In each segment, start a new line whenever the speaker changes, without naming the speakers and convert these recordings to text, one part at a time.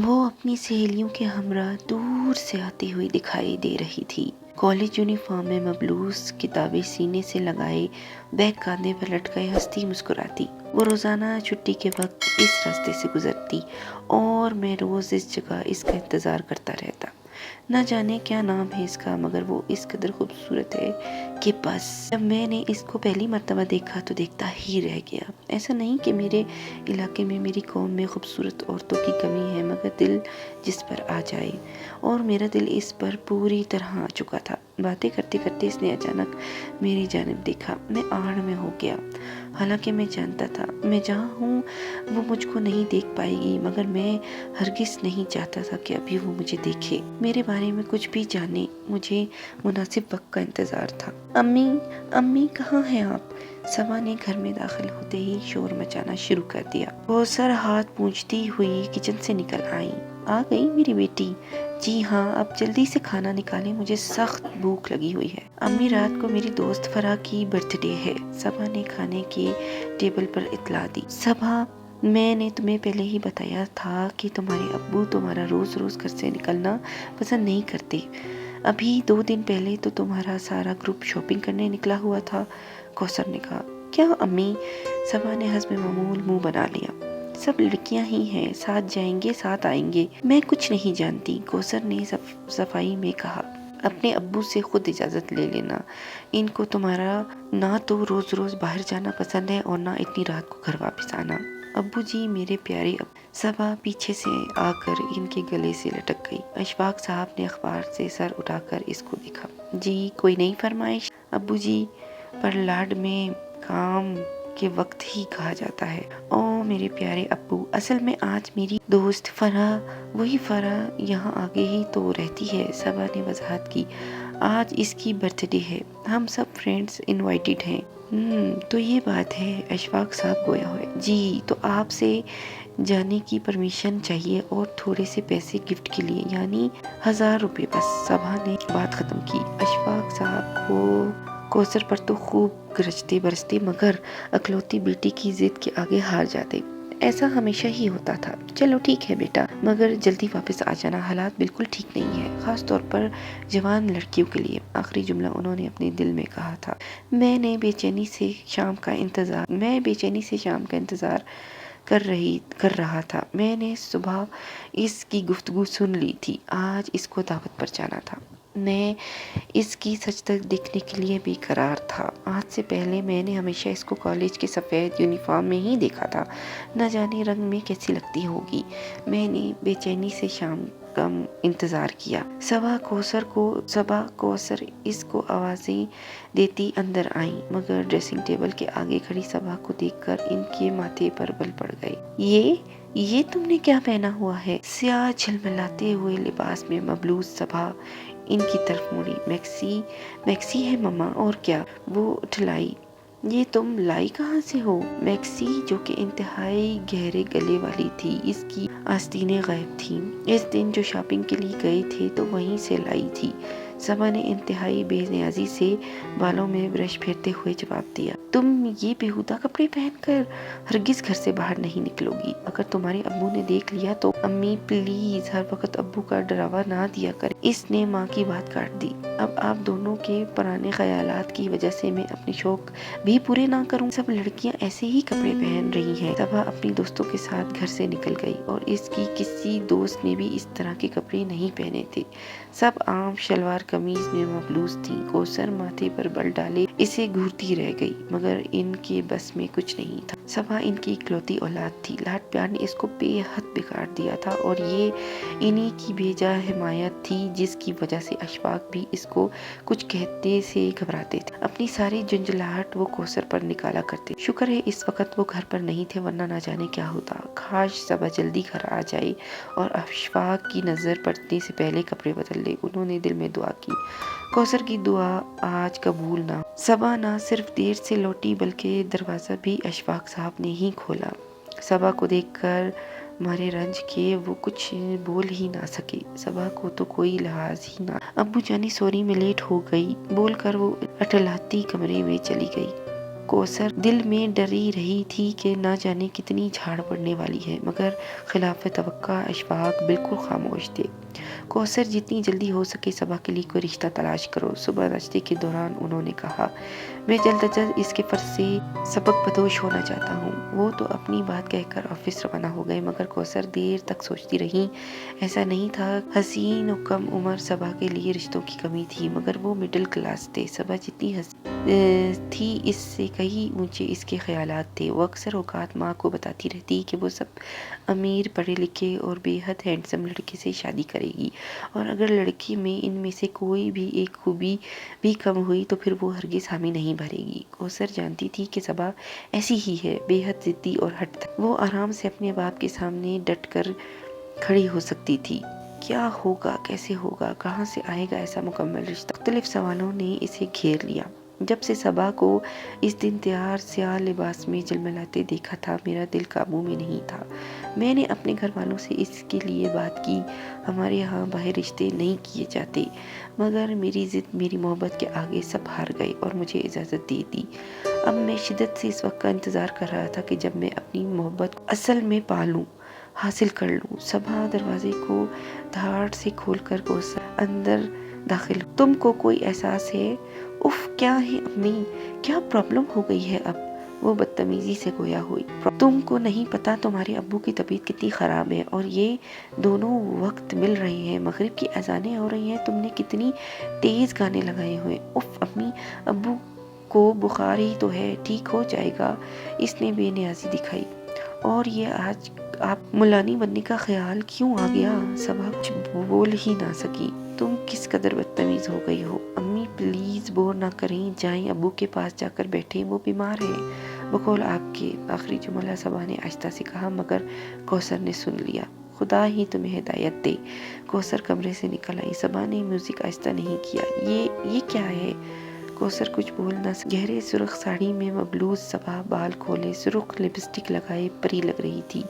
وہ اپنی سہیلیوں کے ہمراہ دور سے آتی ہوئی دکھائی دے رہی تھی۔ کالج یونیفارم میں ملبوس، کتابیں سینے سے لگائے، بیگ کاندھے پر لٹکائے ہنستی مسکراتی۔ وہ روزانہ چھٹی کے وقت اس راستے سے گزرتی اور میں روز اس جگہ اس کا انتظار کرتا رہتا۔ نہ جانے کیا نام ہے اس کا، مگر وہ اس قدر خوبصورت ہے کہ بس جب میں نے اس کو پہلی مرتبہ دیکھا تو دیکھتا ہی رہ گیا۔ ایسا نہیں کہ میرے علاقے میں، میری قوم میں خوبصورت عورتوں کی کمی ہے، مگر دل جس پر آ جائے، اور میرا دل اس پر پوری طرح آ چکا تھا۔ باتیں کرتے کرتے اس نے اچانک میری جانب دیکھا۔ میں آڑ میں ہو گیا، حالانکہ میں جانتا تھا میں جہاں ہوں وہ مجھ کو نہیں دیکھ پائے گی، مگر میں ہرگز نہیں چاہتا تھا کہ ابھی وہ مجھے دیکھے، میرے بارے میں کچھ بھی جانے۔ مجھے مناسب وقت کا انتظار تھا۔ امی، امی کہاں ہیں آپ؟ صبا نے گھر میں داخل ہوتے ہی شور مچانا شروع کر دیا۔ کوثر ہاتھ پونچھتی ہوئی کچن سے نکل آئی۔ آ گئی میری بیٹی؟ جی ہاں، اب جلدی سے کھانا نکالیں، مجھے سخت بھوک لگی ہوئی ہے۔ امی، رات کو میری دوست فرح کی برتھ ڈے ہے، صبا نے کھانے کے ٹیبل پر اطلاع دی۔ صبا، میں نے تمہیں پہلے ہی بتایا تھا کہ تمہارے ابو تمہارا روز روز گھر سے نکلنا پسند نہیں کرتے۔ ابھی 2 دن پہلے تو تمہارا سارا گروپ شاپنگ کرنے نکلا ہوا تھا، کوثر نے کہا۔ کیا امی؟ صبا نے حسب معمول منہ بنا لیا۔ سب لڑکیاں ہی ہیں، ساتھ جائیں گے ساتھ آئیں گے۔ میں کچھ نہیں جانتی، کوثر نے صفائی میں کہا۔ اپنے ابو سے خود اجازت لے لینا، ان کو تمہارا نہ تو روز روز باہر جانا پسند ہے اور نہ اتنی رات کو گھر واپس آنا۔ ابو جی، میرے پیارے ابو۔ صبا پیچھے سے آ کر ان کے گلے سے لٹک گئی۔ اشفاق صاحب نے اخبار سے سر اٹھا کر اس کو دیکھا۔ جی، کوئی نئی فرمائش؟ ابو جی، پر لاڈ میں کام کے وقت ہی کہا جاتا ہے۔ او میرے پیارے ابو، اصل میں آج میری دوست فرح، وہی فرح یہاں آگے ہی تو رہتی ہے، صبا نے وضاحت کی۔ آج اس کی برتھ ڈے ہے، ہم سب فرینڈز انوائٹڈ ہیں۔ تو یہ بات ہے، اشفاق صاحب گویا ہوئے۔ جی، تو آپ سے جانے کی پرمیشن چاہیے اور تھوڑے سے پیسے گفٹ کے لیے، یعنی 1000 روپے بس، صبا نے بات ختم کی۔ اشفاق صاحب کو کوثر پر تو خوب گرجتے برستے، مگر اکلوتی بیٹی کی ضد کے آگے ہار جاتے۔ ایسا ہمیشہ ہی ہوتا تھا۔ چلو ٹھیک ہے بیٹا، مگر جلدی واپس آ جانا، حالات بالکل ٹھیک نہیں ہے، خاص طور پر جوان لڑکیوں کے لیے۔ آخری جملہ انہوں نے اپنے دل میں کہا تھا۔ میں بے چینی سے شام کا انتظار کر رہا تھا۔ میں نے صبح اس کی گفتگو سن لی تھی، آج اس کو دعوت پر جانا تھا۔ میں اس کی سچ تک دیکھنے کے لیے بے قرار تھا۔ آج سے پہلے میں نے ہمیشہ اس کو کالج کے سفید یونیفارم میں ہی دیکھا تھا، نہ جانے رنگ میں کیسی لگتی ہوگی۔ میں نے بے چینی سے شام کا انتظار کیا۔ صبا کوثر اس کو آوازیں دیتی اندر آئیں، مگر ڈریسنگ ٹیبل کے آگے کھڑی صبا کو دیکھ کر ان کے ماتھے پر بل پڑ گئے۔ یہ تم نے کیا پہنا ہوا ہے؟ سیاہ جھلملاتے ہوئے لباس میں ملبوس صبا ان کی طرف مڑی۔ میکسی ہے مما، اور کیا؟ وہ اٹھلائی۔ یہ تم لائی کہاں سے ہو؟ میکسی، جو کہ انتہائی گہرے گلے والی تھی، اس کی آستینیں غائب تھیں۔ اس دن جو شاپنگ کے لیے گئے تھے تو وہیں سے لائی تھی، صبا نے انتہائی بے نیازی سے بالوں میں برش پھیرتے ہوئے جواب دیا۔ تم یہ بیہودہ کپڑے پہن کر ہرگز گھر سے باہر نہیں نکلو گی، اگر تمہارے ابو نے دیکھ لیا تو۔ امی پلیز ہر وقت ابو کا ڈراوا نہ دیا کریں، اس نے ماں کی بات کاٹ دی۔ اب آپ دونوں کے پرانے خیالات کی وجہ سے میں اپنے شوق بھی پورے نہ کروں۔ سب لڑکیاں ایسے ہی کپڑے پہن رہی ہیں۔ صبا اپنی دوستوں کے ساتھ گھر سے نکل گئی اور اس کی کسی دوست نے بھی اس طرح کے کپڑے نہیں پہنے تھے۔ سب عام شلوار قمیض میں ملبوس تھیں۔ کوثر ماتھے پر بل ڈالے اسے گھورتی رہ گئی، مگر ان کے بس میں کچھ نہیں تھا۔ صبا ان کی اکلوتی اولاد تھی، لاڈ پیار نے اس کو بے حد بگاڑ دیا تھا، اور یہ انہی کی بے جا حمایت تھی جس کی وجہ سے اشفاق بھی اس کو کچھ کہتے سے گھبراتے تھے۔ اپنی ساری جھنجھلاہٹ وہ کوثر پر نکالا کرتے۔ شکر ہے اس وقت وہ گھر پر نہیں تھے، ورنہ نہ جانے کیا ہوتا۔ کاش صبا جلدی گھر آ جائے اور اشفاق کی نظر پڑنے سے پہلے کپڑے بدل لے۔ انہوں نے دل میں دعا کی، کوثر کی دعا آج قبول نہ ہو۔ صبا نہ صرف دیر سے لوٹی بلکہ دروازہ بھی اشفاق صاحب نے ہی کھولا۔ صبا کو دیکھ کر مارے رنج کے وہ کچھ بول ہی نہ سکے۔ صبا کو تو کوئی لحاظ ہی نہ۔ ابو جانی سوری میں لیٹ ہو گئی، بول کر وہ اٹھلاتی کمرے میں چلی گئی۔ کوثر دل میں ڈری رہی تھی کہ نہ جانے کتنی جھاڑ پڑنے والی ہے، مگر خلاف توقع اشفاق بالکل خاموش تھے۔ کوثر جتنی جلدی ہو سکے صبا کے لیے کوئی رشتہ تلاش کرو۔ صبح ناشتے کے دوران انہوں نے کہا، میں جلد از جلد اس کے فرض سے سبق بدوش ہونا چاہتا ہوں۔ وہ تو اپنی بات کہہ کر آفس روانہ ہو گئے، مگر کوثر دیر تک سوچتی رہی۔ ایسا نہیں تھا حسین و کم عمر صبا کے لیے رشتوں کی کمی تھی، مگر وہ مڈل کلاس تھے۔ صبا جتنی تھی اس سے کہیں اونچے اس کے خیالات تھے۔ وہ اکثر اوقات ماں کو بتاتی رہتی کہ وہ سب امیر، پڑھے لکھے اور بے حد ہینڈسم لڑکے سے شادی کرے گی، اور اگر لڑکے میں ان میں سے کوئی بھی ایک خوبی بھی کم ہوئی تو پھر وہ ہرگز حامی نہیں بھرے گی۔ کوثر جانتی تھی کہ صبا ایسی ہی ہے، بے حد ضدی اور ہٹ۔ وہ آرام سے اپنے باپ کے سامنے ڈٹ کر کھڑی ہو سکتی تھی۔ کیا ہوگا، کیسے ہوگا، کہاں سے آئے گا ایسا مکمل رشتہ؟ مختلف سوالوں نے اسے گھیر لیا۔ جب سے صبا کو اس دن تیار سیاہ لباس میں جلملاتے دیکھا تھا، میرا دل قابو میں نہیں تھا۔ میں نے اپنے گھر والوں سے اس کے لیے بات کی، ہمارے ہاں باہر رشتے نہیں کیے جاتے، مگر میری ضد، میری محبت کے آگے سب ہار گئے اور مجھے اجازت دے دی۔ اب میں شدت سے اس وقت کا انتظار کر رہا تھا کہ جب میں اپنی محبت کو اصل میں پالوں، حاصل کر لوں۔ صبا دروازے کو دھاڑ سے کھول کر کوثر اندر داخل ہوئی۔ تم کو کوئی احساس ہے؟ اف، کیا ہے امی؟ کیا پرابلم ہو گئی ہے اب؟ وہ بدتمیزی سے گویا ہوئی۔ تم کو نہیں پتا تمہارے ابو کی طبیعت کتنی خراب ہے، اور یہ دونوں وقت مل رہے ہیں، مغرب کی اذانیں ہو رہی ہیں، تم نے کتنی تیز گانے لگائے ہوئے۔ اف امی، ابو کو بخار ہی تو ہے، ٹھیک ہو جائے گا۔ اس نے بے نیازی دکھائی۔ اور یہ آج آپ ملانی بننے کا خیال کیوں آ گیا؟ صبا کچھ بول ہی نہ سکی۔ تم کس قدر بدتمیز ہو گئی ہو۔ امی پلیز بور نہ کریں، جائیں ابو کے پاس جا کر بیٹھیں، وہ بیمار ہیں۔ بقول آپ کے، آخری جملہ صبا نے آہستہ سے کہا، مگر کوثر نے سن لیا۔ خدا ہی تمہیں ہدایت دے۔ کوثر کمرے سے نکل آئی۔ صبا نے میوزک آہستہ نہیں کیا۔ یہ کیا ہے؟ کوثر کچھ بول نہ سکی۔ گہرے سرخ ساڑی میں مبلوس صبا بال کھولے، سرخ لپسٹک لگائے پری لگ رہی تھی۔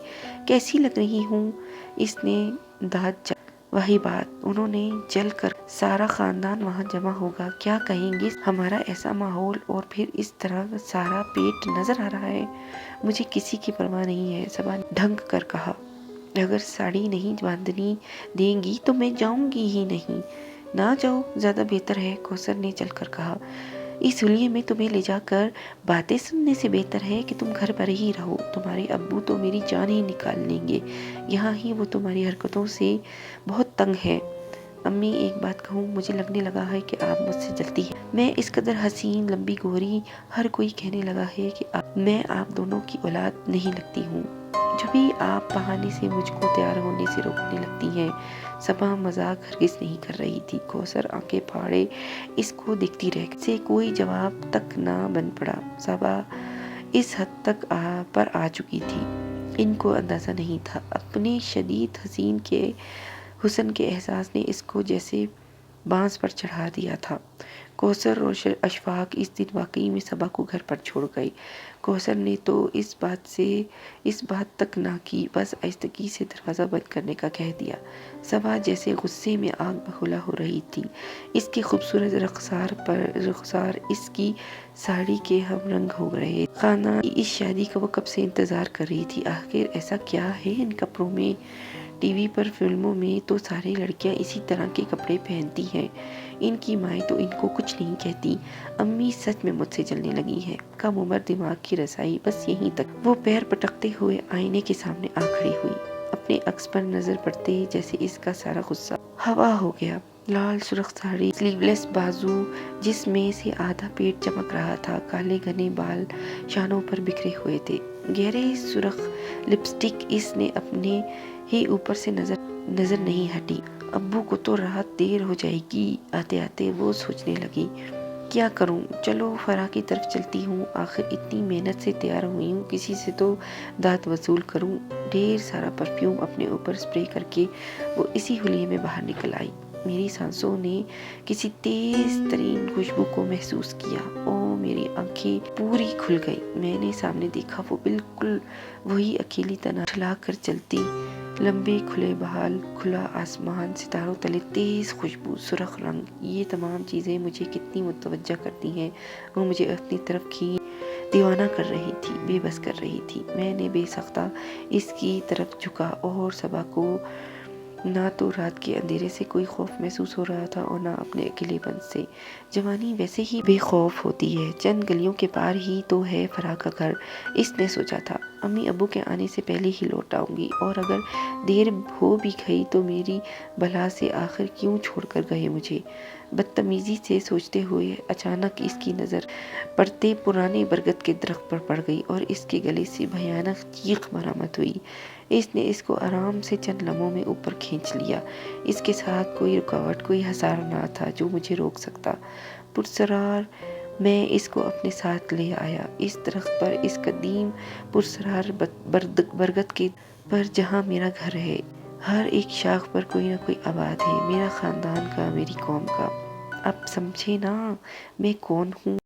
کیسی لگ رہی ہوں؟ اس نے داد چاہا۔ وہی بات، انہوں نے جل کر سارا خاندان وہاں جمع ہوگا، کیا کہیں گے؟ ہمارا ایسا ماحول، اور پھر اس طرح سارا پیٹ نظر آ رہا ہے۔ مجھے کسی کی پرواہ نہیں ہے، صبا نے ڈھنک کر کہا۔ اگر ساڑی نہیں باندھنی دیں گی تو میں جاؤں گی ہی نہیں۔ نہ جاؤ، زیادہ بہتر ہے، کوثر نے چل کر کہا۔ اس حلیے میں تمہیں لے جا کر باتیں سننے سے بہتر ہے کہ تم گھر پر ہی رہو۔ تمہارے ابو تو میری جان ہی نکال لیں گے یہاں ہی، وہ تمہاری حرکتوں سے بہت تنگ ہے۔ امی ایک بات کہوں، مجھے لگنے لگا ہے کہ آپ مجھ سے جلتی ہیں۔ میں اس قدر حسین، لمبی گوری، ہر کوئی کہنے لگا ہے کہ میں آپ دونوں کی اولاد نہیں لگتی ہوں۔ جب بھی آپ بہانے سے مجھ کو تیار ہونے سے روکنے لگتی ہیں۔ صبا مذاق ہرگز نہیں کر رہی تھی۔ کوثر آنکھیں پھاڑے اس کو دیکھتی رہ گئی۔ سے کوئی جواب تک نہ بن پڑا۔ صبا اس حد تک پر آ چکی تھی، ان کو اندازہ نہیں تھا۔ اپنے شدید حسن کے احساس نے اس کو جیسے بانس پر چڑھا دیا تھا۔ کوثر اور اشفاق اس دن واقعی میں صبا کو گھر پر چھوڑ گئے۔ کوثر نے تو اس بات تک نہ کی، بس آہستگی سے دروازہ بند کرنے کا کہہ دیا۔ صبا جیسے غصے میں آگ بگولا ہو رہی تھی۔ اس کے خوبصورت رخسار اس کی ساڑی کے ہم رنگ ہو رہے تھے۔ خانہ کی اس شادی کا وہ کب سے انتظار کر رہی تھی۔ آخر ایسا کیا ہے ان کپڑوں میں؟ ٹی وی پر، فلموں میں تو ساری لڑکیاں اسی طرح کے کپڑے پہنتی ہیں۔ ان کی مائیں تو ان کو کچھ نہیں کہتی۔ امی سچ میں مجھ سے جلنے لگی ہیں۔ کم عمر دماغ کی رسائی بس یہیں تک۔ وہ پیر پٹکتے ہوئے آئینے کے سامنے آ کھڑی ہوئی۔ اپنے عکس پر نظر پڑتے ہی جیسے اس کا سارا غصہ ہوا ہو گیا۔ لال سرخ ساڑی، سلیو لیس بازو، جس میں سے آدھا پیٹ چمک رہا تھا، کالے گھنے بال شانوں پر بکھرے ہوئے تھے، گہرے سرخ لپسٹک اس نے اپنے ہی اوپر سے نظر نہیں ہٹی۔ ابو کو تو رات دیر ہو جائے گی۔ آتے آتے وہ سوچنے لگی، کیا کروں؟ چلو فرا کی طرف چلتی ہوں، آخر اتنی محنت سے تیار ہوئی ہوں، کسی سے تو داد وصول کروں۔ ڈھیر سارا پرفیوم اپنے اوپر سپرے کر کے وہ اسی حلیے میں باہر نکل آئی۔ میری سانسوں نے کسی تیز ترین خوشبو کو محسوس کیا۔ او، میری آنکھیں پوری کھل گئی۔ میں نے سامنے دیکھا، وہ بالکل وہی اکیلی تنہا ٹھلا کر چلتی، لمبے کھلے بال، کھلا آسمان، ستاروں تلے تیز خوشبو، سرخ رنگ، یہ تمام چیزیں مجھے کتنی متوجہ کرتی ہیں۔ وہ مجھے اپنی طرف دیوانہ کر رہی تھی، بے بس کر رہی تھی۔ میں نے بے سختہ اس کی طرف جھکا اور صبا کو نہ تو رات کے اندھیرے سے کوئی خوف محسوس ہو رہا تھا اور نہ اپنے اکیلے پن سے۔ جوانی ویسے ہی بے خوف ہوتی ہے، چند گلیوں کے پار ہی تو ہے فرح کا گھر، اس نے سوچا تھا۔ امی ابو کے آنے سے پہلے ہی لوٹ آؤں گی، اور اگر دیر ہو بھی گئی تو میری بلا سے آخر کیوں چھوڑ کر گئے مجھے؟ بدتمیزی سے سوچتے ہوئے اچانک اس کی نظر پڑتے پرانے برگد کے درخت پر پڑ گئی اور اس کے گلے سے بھیانک چیخ برآمد ہوئی۔ اس نے اس کو آرام سے چند لمحوں میں اوپر کھینچ لیا۔ اس کے ساتھ کوئی رکاوٹ، کوئی حصار نہ تھا جو مجھے روک سکتا۔ پرسرار میں اس کو اپنے ساتھ لے آیا، اس درخت پر، اس قدیم پرسرار برگد کے پر جہاں میرا گھر ہے۔ ہر ایک شاخ پر کوئی نہ کوئی آباد ہے، میرا خاندان کا، میری قوم کا۔ اب سمجھے نا میں کون ہوں؟